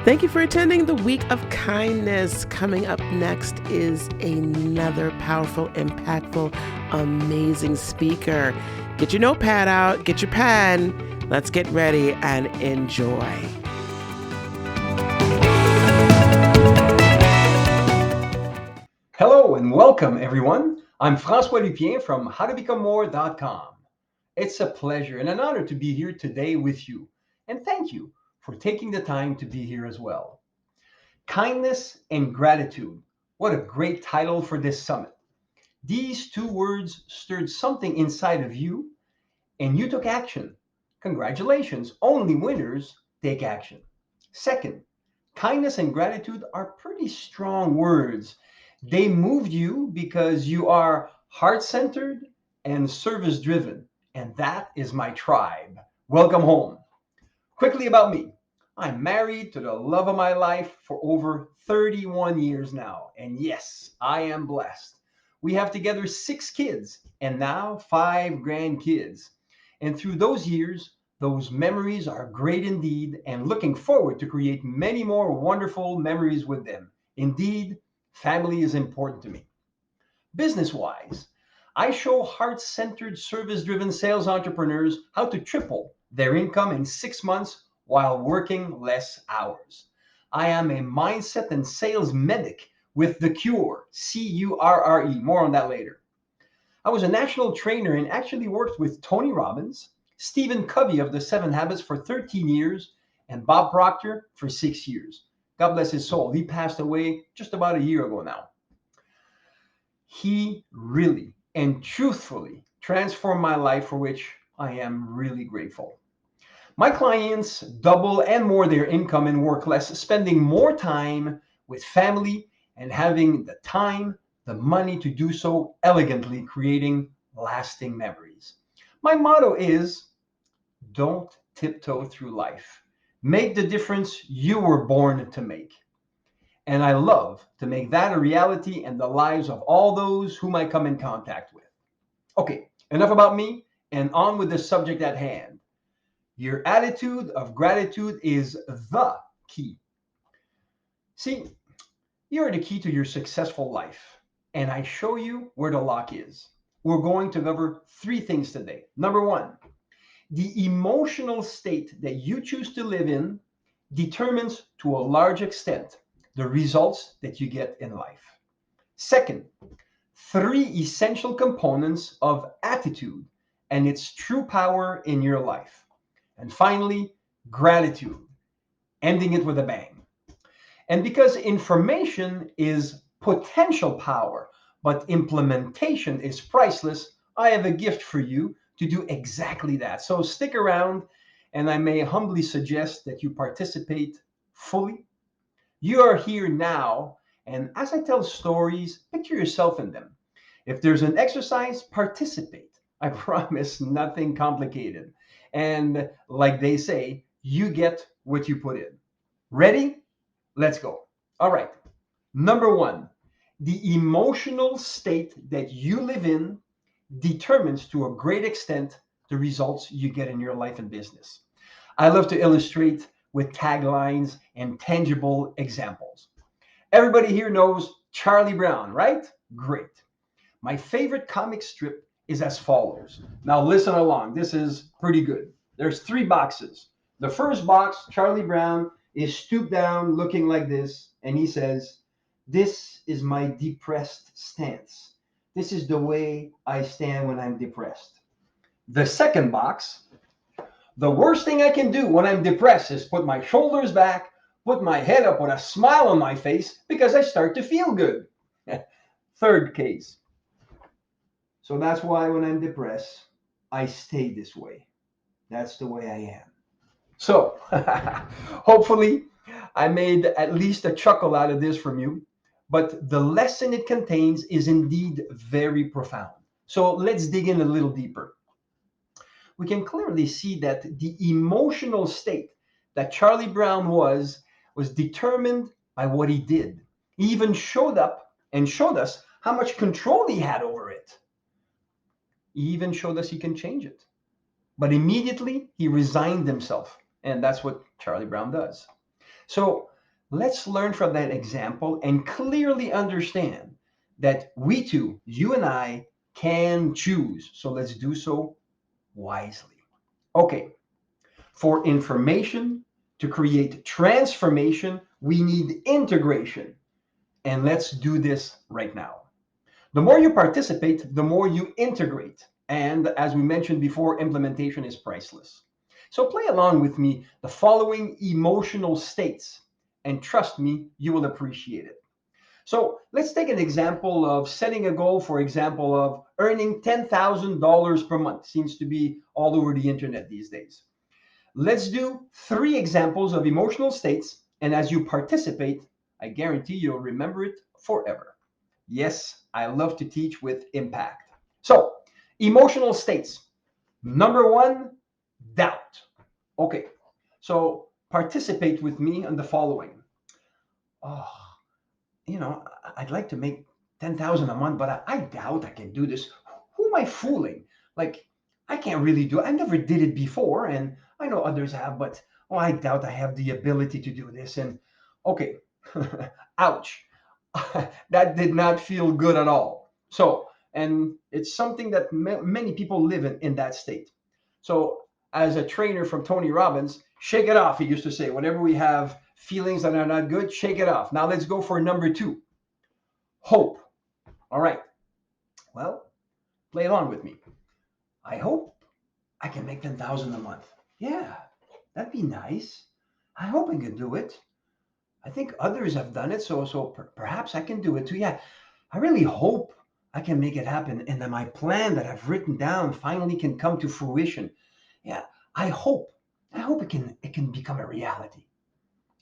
Thank you for attending the Week of Kindness. Coming up next is another powerful, impactful, amazing speaker. Get your notepad out, get your pen. Let's get ready and enjoy. Hello and welcome, everyone. I'm Francois Lupien from howtobecomemore.com. It's a pleasure and an honor to be here today with you. And thank you for taking the time to be here as well. Kindness and gratitude. What a great title for this summit. These two words stirred something inside of you and you took action. Congratulations, only winners take action. Second, kindness and gratitude are pretty strong words. They moved you because you are heart centered and service driven. And that is my tribe. Welcome home. Quickly about me. I'm married to the love of my life for over 31 years now. And yes, I am blessed. We have together 6 kids and now 5 grandkids. And through those years, those memories are great indeed, and looking forward to create many more wonderful memories with them. Indeed, family is important to me. Business wise, I show heart centered, service driven sales entrepreneurs how to triple their income in 6 months while working less hours. I am a mindset and sales medic with The Cure, Curre. More on that later. I was a national trainer and actually worked with Tony Robbins, Stephen Covey of the 7 Habits for 13 years, and Bob Proctor for 6 years. God bless his soul. He passed away just about a year ago now. He really and truthfully transformed my life, for which I am really grateful. My clients double and more their income and work less, spending more time with family and having the time, the money to do so elegantly, creating lasting memories. My motto is don't tiptoe through life. Make the difference you were born to make. And I love to make that a reality in the lives of all those whom I come in contact with. Okay, enough about me and on with the subject at hand. Your attitude of gratitude is the key. See, you're the key to your successful life, and I show you where the lock is. We're going to cover 3 things today. Number one, the emotional state that you choose to live in determines to a large extent the results that you get in life. Second, 3 essential components of attitude and its true power in your life. And finally, gratitude, ending it with a bang. And because information is potential power, but implementation is priceless, I have a gift for you to do exactly that. So stick around, and I may humbly suggest that you participate fully. You are here now, and as I tell stories, picture yourself in them. If there's an exercise, participate. I promise nothing complicated. And like they say, you get what you put in. Ready? Let's go. All right. Number one, the emotional state that you live in determines to a great extent the results you get in your life and business. I love to illustrate with taglines and tangible examples. Everybody here knows Charlie Brown, right? Great. My favorite comic strip is as follows. Now listen along. This is pretty good. There's 3 boxes. The first box, Charlie Brown is stooped down looking like this, and he says, "This is my depressed stance. This is the way I stand when I'm depressed." The second box, "The worst thing I can do when I'm depressed is put my shoulders back, put my head up with a smile on my face because I start to feel good." Third case, "So that's why when I'm depressed, I stay this way. That's the way I am." So, hopefully, I made at least a chuckle out of this from you, but the lesson it contains is indeed very profound. So, let's dig in a little deeper. We can clearly see that the emotional state that Charlie Brown was determined by what he did. He even showed up and showed us how much control he had over it. He even showed us he can change it. But immediately he resigned himself. And that's what Charlie Brown does. So let's learn from that example and clearly understand that we too, you and I, can choose. So let's do so wisely. Okay, for information to create transformation, we need integration. And let's do this right now. The more you participate, the more you integrate. And as we mentioned before, implementation is priceless. So play along with me the following emotional states, and trust me, you will appreciate it. So let's take an example of setting a goal, for example, of earning $10,000 per month. Seems to be all over the internet these days. Let's do 3 examples of emotional states, and as you participate, I guarantee you'll remember it forever. Yes, I love to teach with impact. So, emotional states. Number 1, doubt. Okay, so participate with me on the following. Oh, I'd like to make 10,000 a month, but I doubt I can do this. Who am I fooling? Like, I can't really do it. I never did it before, and I know others have, but I doubt I have the ability to do this. And okay, ouch. That did not feel good at all. So, and it's something that many people live in that state. So, as a trainer from Tony Robbins, shake it off, he used to say. Whenever we have feelings that are not good, shake it off. Now, let's go for number 2, hope. All right. Well, play along with me. I hope I can make 10,000 a month. Yeah, that'd be nice. I hope I can do it. I think others have done it, so perhaps I can do it too. Yeah, I really hope I can make it happen, and that my plan that I've written down finally can come to fruition. Yeah, I hope. I hope it can become a reality.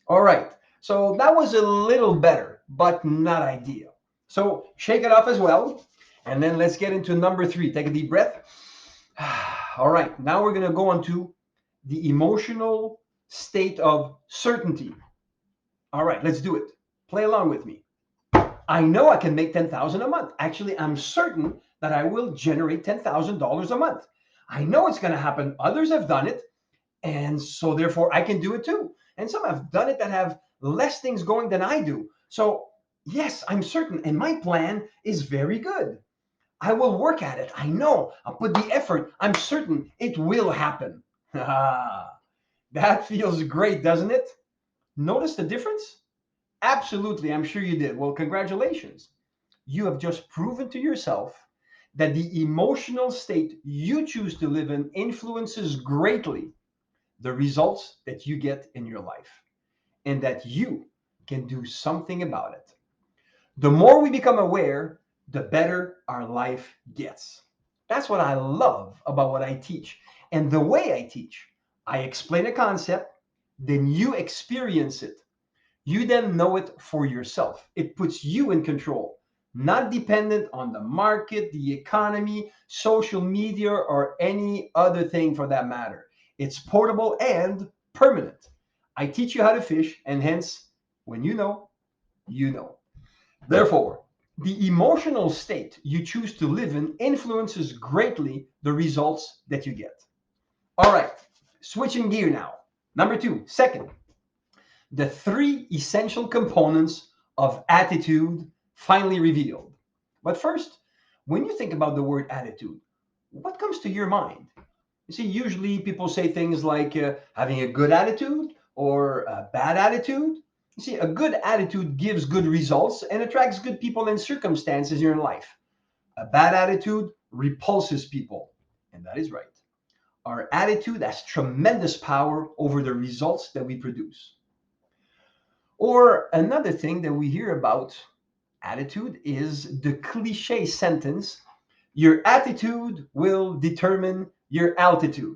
All right. So that was a little better, but not ideal. So shake it off as well. And then let's get into number 3. Take a deep breath. All right. Now we're going to go on to the emotional state of certainty. All right. Let's do it. Play along with me. I know I can make 10,000 a month. Actually, I'm certain that I will generate $10,000 a month. I know it's going to happen. Others have done it. And so therefore I can do it too. And some have done it that have less things going than I do. So yes, I'm certain. And my plan is very good. I will work at it. I know. I'll put the effort. I'm certain it will happen. That feels great, doesn't it? Notice the difference? Absolutely. I'm sure you did. Well, congratulations. You have just proven to yourself that the emotional state you choose to live in influences greatly the results that you get in your life, and that you can do something about it. The more we become aware, the better our life gets. That's what I love about what I teach. And the way I teach, I explain a concept, then you experience it. You then know it for yourself. It puts you in control, not dependent on the market, the economy, social media, or any other thing for that matter. It's portable and permanent. I teach you how to fish, and hence, when you know, you know. Therefore, the emotional state you choose to live in influences greatly the results that you get. All right, switching gear now. Number 2, second, the 3 essential components of attitude finally revealed. But first, when you think about the word attitude, what comes to your mind? You see, usually people say things like having a good attitude or a bad attitude. You see, a good attitude gives good results and attracts good people and circumstances in your life. A bad attitude repulses people, and that is right. Our attitude has tremendous power over the results that we produce. Or another thing that we hear about attitude is the cliche sentence, your attitude will determine your altitude.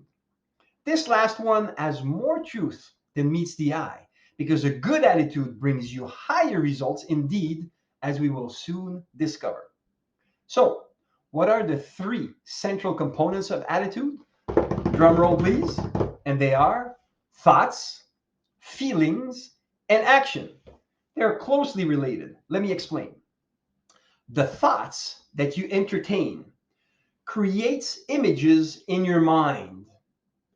This last one has more truth than meets the eye because a good attitude brings you higher results indeed, as we will soon discover. So, what are the 3 central components of attitude? Drum roll, please. And they are thoughts, feelings, and action. They're closely related. Let me explain. The thoughts that you entertain creates images in your mind.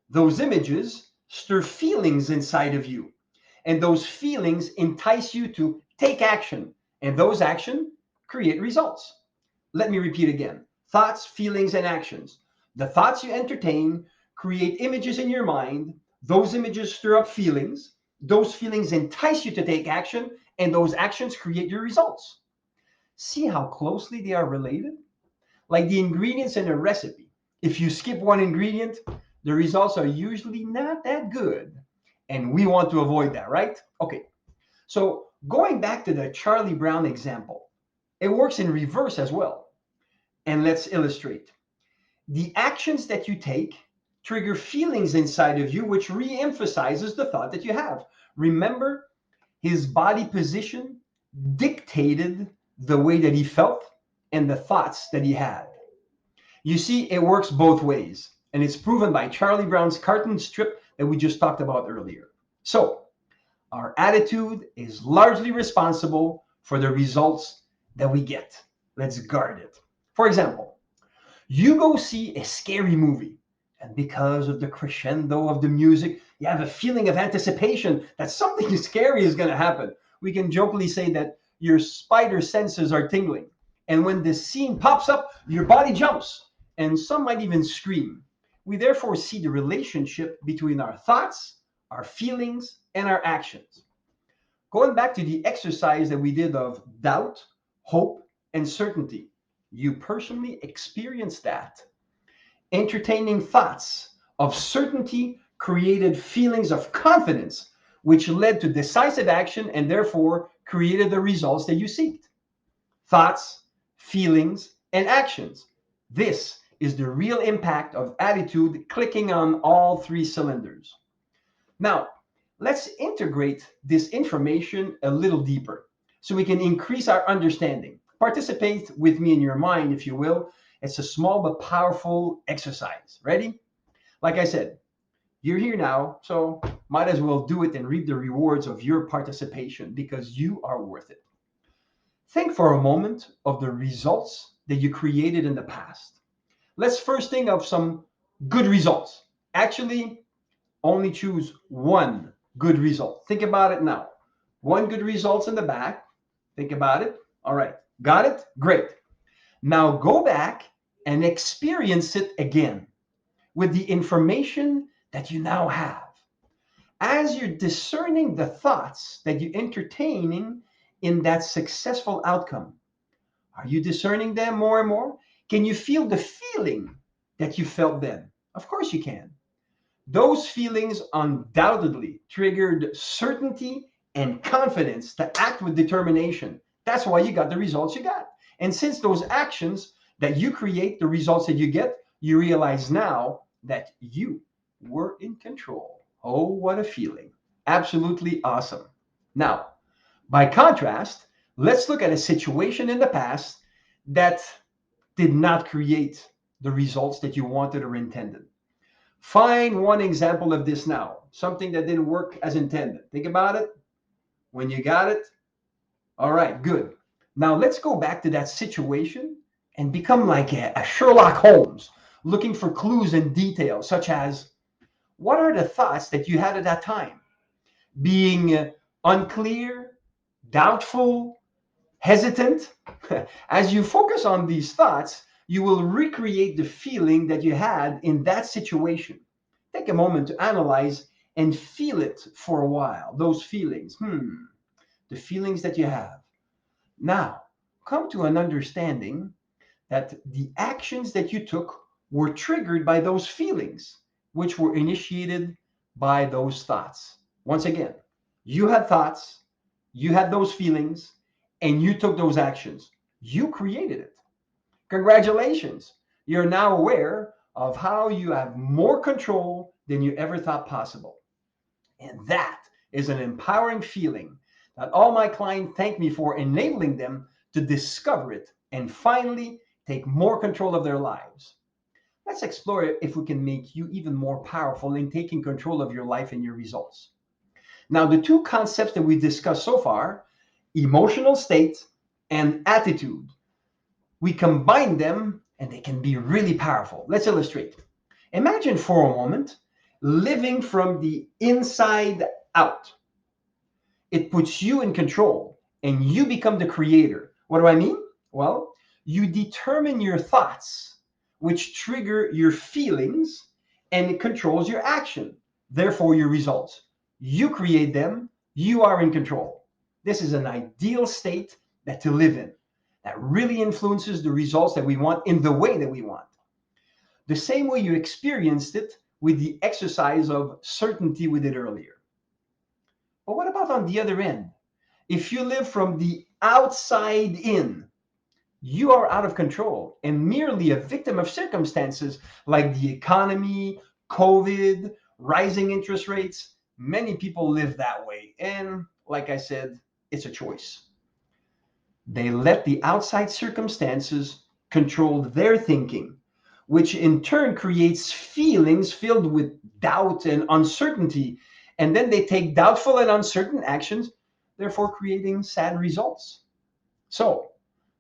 Those images stir feelings inside of you. And those feelings entice you to take action. And those actions create results. Let me repeat again: thoughts, feelings, and actions. The thoughts you entertain create images in your mind. Those images stir up feelings. Those feelings entice you to take action, and those actions create your results. See how closely they are related? Like the ingredients in a recipe. If you skip one ingredient, the results are usually not that good. And we want to avoid that, right? Okay, so going back to the Charlie Brown example, it works in reverse as well. And let's illustrate. The actions that you take trigger feelings inside of you, which re-emphasizes the thought that you have. Remember, his body position dictated the way that he felt and the thoughts that he had. You see, it works both ways, and it's proven by Charlie Brown's cartoon strip that we just talked about earlier. So, our attitude is largely responsible for the results that we get. Let's guard it. For example, you go see a scary movie, and because of the crescendo of the music, you have a feeling of anticipation that something scary is going to happen. We can jokingly say that your spider senses are tingling. And when this scene pops up, your body jumps, and some might even scream. We therefore see the relationship between our thoughts, our feelings, and our actions. Going back to the exercise that we did of doubt, hope, and certainty, you personally experienced that. Entertaining thoughts of certainty created feelings of confidence, which led to decisive action and therefore created the results that you seeked. Thoughts, feelings, and actions. This is the real impact of attitude clicking on all three cylinders. Now, let's integrate this information a little deeper so we can increase our understanding. Participate with me in your mind, if you will. It's a small but powerful exercise. Ready? Like I said, you're here now, so might as well do it and reap the rewards of your participation because you are worth it. Think for a moment of the results that you created in the past. Let's first think of some good results. Actually, only choose one good result. Think about it now. One good result's in the back. Think about it. All right. Got it? Great. Now go back and experience it again with the information that you now have. As you're discerning the thoughts that you're entertaining in that successful outcome, are you discerning them more and more? Can you feel the feeling that you felt then? Of course you can. Those feelings undoubtedly triggered certainty and confidence to act with determination. That's why you got the results you got. And since those actions that you create the results that you get, you realize now that you were in control. Oh, what a feeling. Absolutely awesome. Now, by contrast, let's look at a situation in the past that did not create the results that you wanted or intended. Find one example of this now, something that didn't work as intended. Think about it. When you got it, all right, good. Now let's go back to that situation and become like a Sherlock Holmes, looking for clues and details, such as what are the thoughts that you had at that time? Being unclear, doubtful, hesitant. As you focus on these thoughts, you will recreate the feeling that you had in that situation. Take a moment to analyze and feel it for a while. Those feelings, the feelings that you have. Now, come to an understanding that the actions that you took were triggered by those feelings, which were initiated by those thoughts. Once again, you had thoughts, you had those feelings, and you took those actions. You created it. Congratulations. You're now aware of how you have more control than you ever thought possible. And that is an empowering feeling that all my clients thank me for enabling them to discover it and finally take more control of their lives. Let's explore if we can make you even more powerful in taking control of your life and your results. Now, the two concepts that we discussed so far, emotional state and attitude, we combine them and they can be really powerful. Let's illustrate. Imagine for a moment living from the inside out. It puts you in control and you become the creator. What do I mean? Well, you determine your thoughts, which trigger your feelings, and it controls your action, therefore your results. You create them, you are in control. This is an ideal state that to live in, that really influences the results that we want in the way that we want. The same way you experienced it with the exercise of certainty we did earlier. But what about on the other end? If you live from the outside in, you are out of control and merely a victim of circumstances like the economy, COVID, rising interest rates. Many people live that way. And like I said, it's a choice. They let the outside circumstances control their thinking, which in turn creates feelings filled with doubt and uncertainty. And then they take doubtful and uncertain actions, therefore creating sad results. So,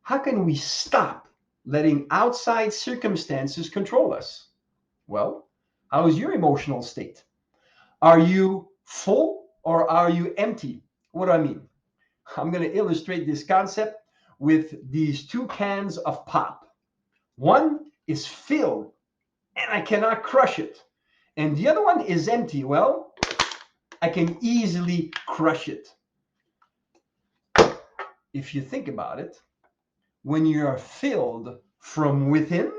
how can we stop letting outside circumstances control us? Well, how is your emotional state? Are you full or are you empty? What do I mean? I'm going to illustrate this concept with these two cans of pop. One is filled and I cannot crush it. And the other one is empty. Well, I can easily crush it. If you think about it, when you are filled from within,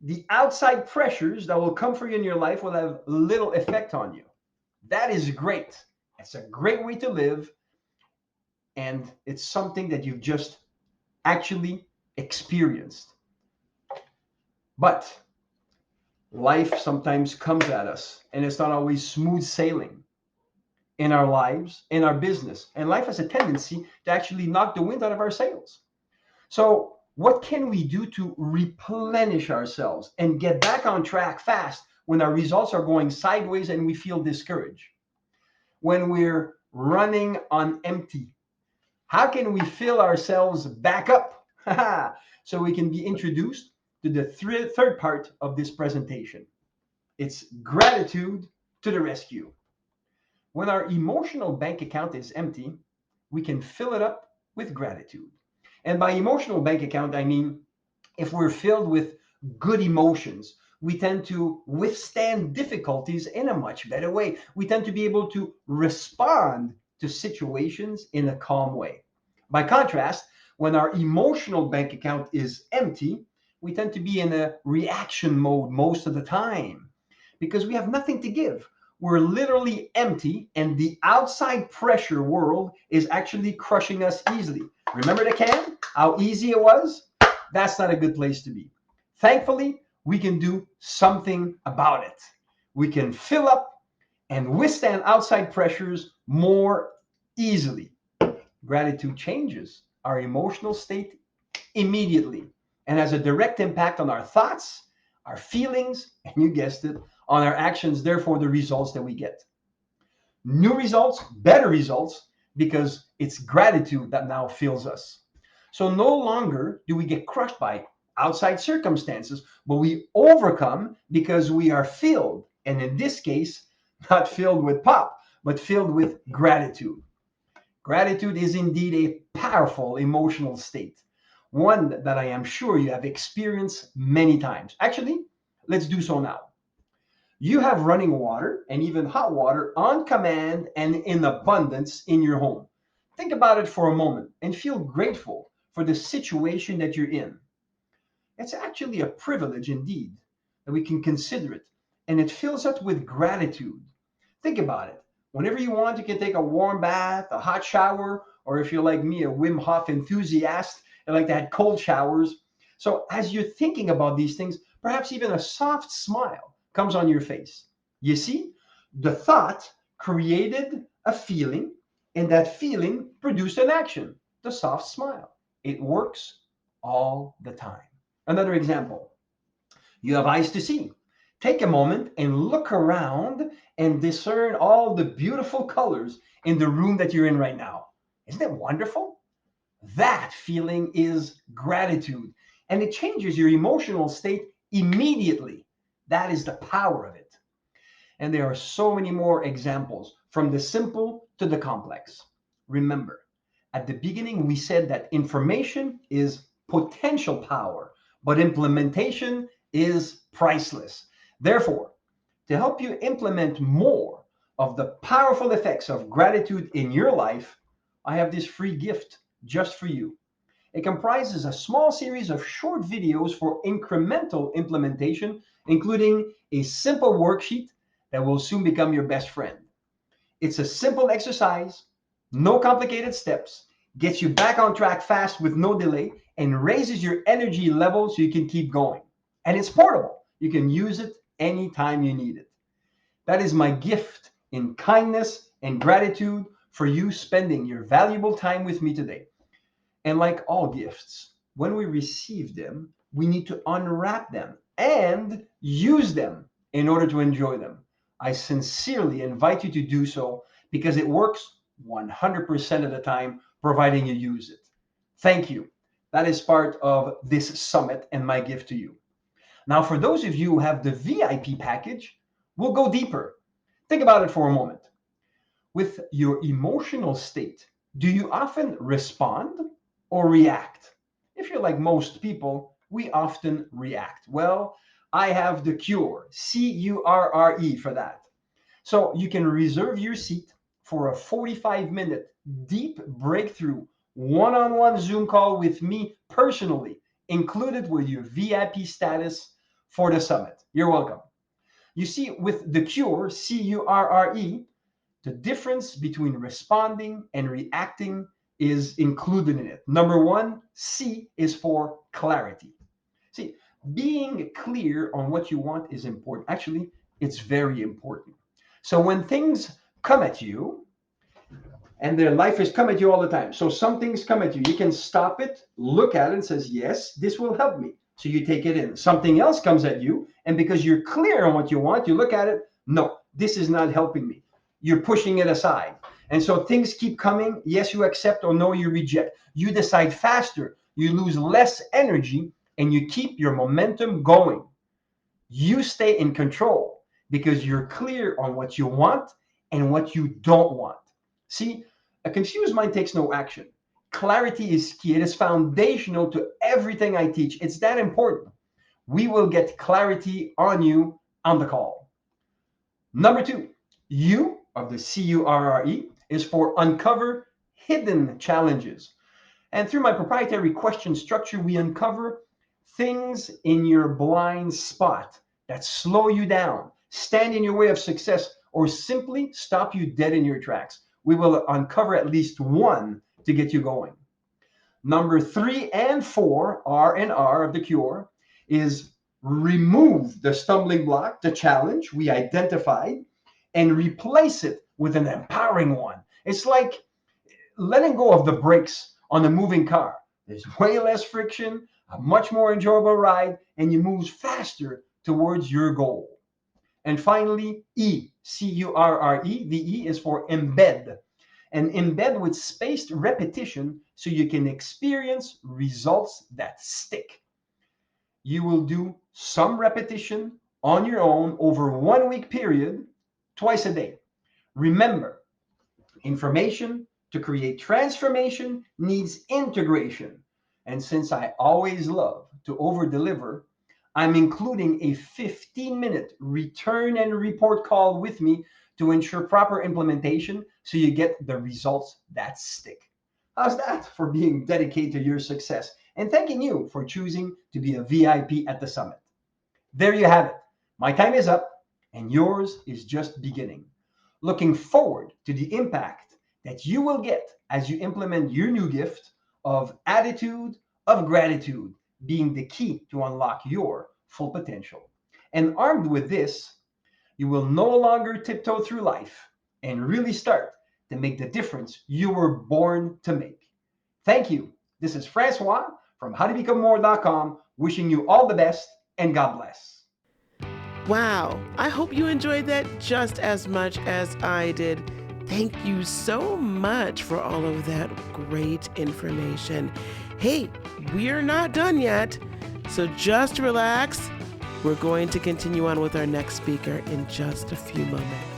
the outside pressures that will come for you in your life will have little effect on you. That is great. It's a great way to live, and it's something that you've just actually experienced. But life sometimes comes at us, and it's not always smooth sailing in our lives, in our business. And life has a tendency to actually knock the wind out of our sails. So, what can we do to replenish ourselves and get back on track fast when our results are going sideways and we feel discouraged? When we're running on empty, how can we fill ourselves back up so we can be introduced to the third part of this presentation? It's gratitude to the rescue. When our emotional bank account is empty, we can fill it up with gratitude. And by emotional bank account, I mean if we're filled with good emotions, we tend to withstand difficulties in a much better way. We tend to be able to respond to situations in a calm way. By contrast, when our emotional bank account is empty, we tend to be in a reaction mode most of the time because we have nothing to give. We're literally empty, and the outside pressure world is actually crushing us easily. Remember the can? How easy it was? That's not a good place to be. Thankfully, we can do something about it. We can fill up and withstand outside pressures more easily. Gratitude changes our emotional state immediately and has a direct impact on our thoughts, our feelings, and you guessed it, on our actions, therefore the results that we get. New results, better results, because it's gratitude that now fills us. So no longer do we get crushed by outside circumstances, but we overcome because we are filled, and in this case, not filled with pop, but filled with gratitude. Gratitude is indeed a powerful emotional state, one that I am sure you have experienced many times. Actually, let's do so now. You have running water and even hot water on command and in abundance in your home. Think about it for a moment and feel grateful for the situation that you're in. It's actually a privilege indeed that we can consider it, and it fills us with gratitude. Think about it. Whenever you want, you can take a warm bath, a hot shower, or if you're like me, a Wim Hof enthusiast, and like to have cold showers. So as you're thinking about these things, perhaps even a soft smile comes on your face. You see, the thought created a feeling, and that feeling produced an action, the soft smile. It works all the time. Another example, you have eyes to see. Take a moment and look around and discern all the beautiful colors in the room that you're in right now. Isn't it wonderful? That feeling is gratitude, and it changes your emotional state immediately. That is the power of it. And there are so many more examples, from the simple to the complex. Remember, at the beginning, we said that information is potential power, but implementation is priceless. Therefore, to help you implement more of the powerful effects of gratitude in your life, I have this free gift just for you. It comprises a small series of short videos for incremental implementation, including a simple worksheet that will soon become your best friend. It's a simple exercise, no complicated steps, gets you back on track fast with no delay, and raises your energy level so you can keep going. And it's portable. You can use it anytime you need it. That is my gift in kindness and gratitude for you spending your valuable time with me today. And like all gifts, when we receive them, we need to unwrap them and use them in order to enjoy them. I sincerely invite you to do so because it works 100% of the time, providing you use it. Thank you. That is part of this summit and my gift to you. Now, for those of you who have the VIP package, we'll go deeper. Think about it for a moment. With your emotional state, do you often respond or react? If you're like most people, we often react. Well, I have the cure, CURRE, for that. So you can reserve your seat for a 45-minute deep breakthrough one on one Zoom call with me personally, included with your VIP status for the summit. You're welcome. You see, with the cure, CURRE, the difference between responding and reacting is included in it. Number one, C is for clarity. See, being clear on what you want is important. Actually, it's very important. So when things come at you, and their life is come at you all the time. So some things come at you. You can stop it, look at it, and says, yes, this will help me. So you take it in. Something else comes at you, and because you're clear on what you want, you look at it, no, this is not helping me. You're pushing it aside. And so things keep coming. Yes, you accept, or no, you reject. You decide faster. You lose less energy, and you keep your momentum going. You stay in control because you're clear on what you want and what you don't want. See, a confused mind takes no action. Clarity is key. It is foundational to everything I teach. It's that important. We will get clarity on you on the call. Number two, U of the CURRE is for uncover hidden challenges. And through my proprietary question structure, we uncover things in your blind spot that slow you down, stand in your way of success, or simply stop you dead in your tracks. We will uncover at least one to get you going. Number 3 and 4, R and R of the cure, is remove the stumbling block, the challenge we identified, and replace it with an empowering one. It's like letting go of the brakes on a moving car. There's way less friction, a much more enjoyable ride, and you move faster towards your goal. And finally, E, CURRE, the E is for embed. And embed with spaced repetition so you can experience results that stick. You will do some repetition on your own over 1 week period, twice a day. Remember, information to create transformation needs integration. And since I always love to over deliver, I'm including a 15-minute return and report call with me to ensure proper implementation so you get the results that stick. How's that for being dedicated to your success? And thanking you for choosing to be a VIP at the summit. There you have it. My time is up and yours is just beginning. Looking forward to the impact that you will get as you implement your new gift of attitude of gratitude being the key to unlock your full potential. And armed with this, you will no longer tiptoe through life and really start to make the difference you were born to make. Thank you. This is Francois from howtobecomemore.com, wishing you all the best and God bless. Wow, I hope you enjoyed that just as much as I did. Thank you so much for all of that great information. Hey, we're not done yet, so just relax. We're going to continue on with our next speaker in just a few moments.